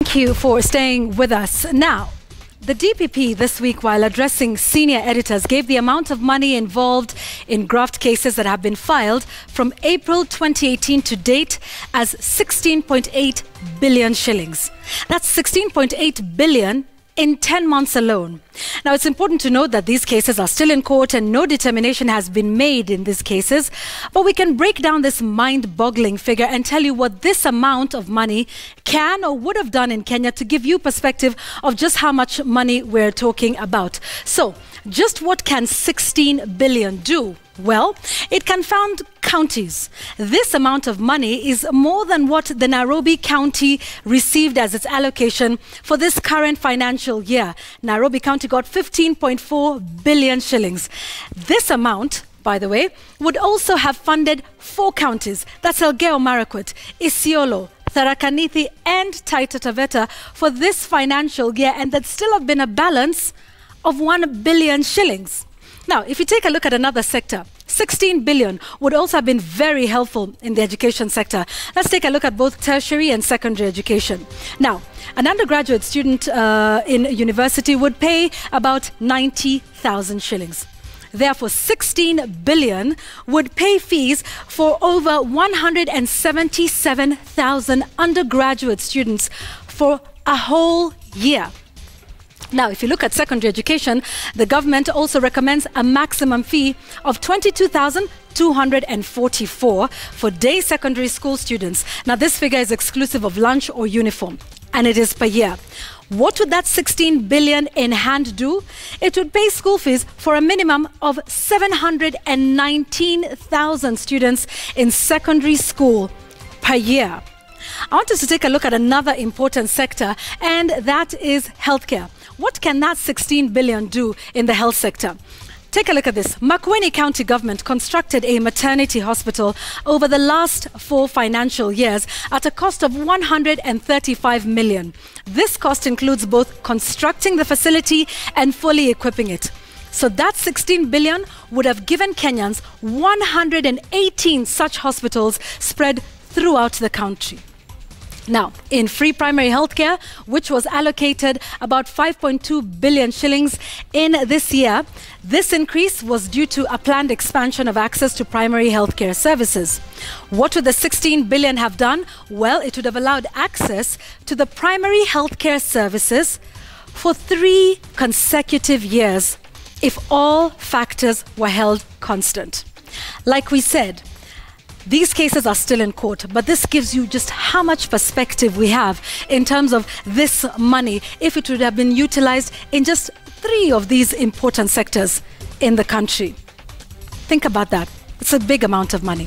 Thank you for staying with us. Now, the DPP this week, while addressing senior editors, gave the amount of money involved in graft cases that have been filed from April 2018 to date as 16.8 billion shillings. That's 16.8 billion in 10 months alone. Now, it's important to note that these cases are still in court and no determination has been made in these cases. But we can break down this mind-boggling figure and tell you what this amount of money can or would have done in Kenya to give you perspective of just how much money we're talking about. So, just what can 16 billion do? Well, it can fund counties. This amount of money is more than what the Nairobi County received as its allocation for this current financial year. Nairobi County got 15.4 billion shillings. This amount, by the way, would also have funded 4 counties. That's Elgeyo Marakwet, Isiolo, Tharaka Nithi and Taita Taveta for this financial year, and there'd still have been a balance of 1 billion shillings. Now, if you take a look at another sector, 16 billion would also have been very helpful in the education sector. Let's take a look at both tertiary and secondary education. Now, an undergraduate student in university would pay about 90,000 shillings. Therefore, 16 billion would pay fees for over 177,000 undergraduate students for a whole year. Now, if you look at secondary education, the government also recommends a maximum fee of 22,244 for day secondary school students. Now, this figure is exclusive of lunch or uniform, and it is per year. What would that 16 billion in hand do? It would pay school fees for a minimum of 719,000 students in secondary school per year. I want us to take a look at another important sector, and that is healthcare. What can that 16 billion do in the health sector? Take a look at this. Makueni County government constructed a maternity hospital over the last 4 financial years at a cost of 135 million. This cost includes both constructing the facility and fully equipping it. So that 16 billion would have given Kenyans 118 such hospitals spread throughout the country. Now, in free primary healthcare, which was allocated about 5.2 billion shillings in this year, this increase was due to a planned expansion of access to primary healthcare services. What would the 16 billion have done? Well, it would have allowed access to the primary healthcare services for 3 consecutive years if all factors were held constant. Like we said, these cases are still in court, but this gives you just how much perspective we have in terms of this money if it would have been utilized in just 3 of these important sectors in the country. Think about that. It's a big amount of money.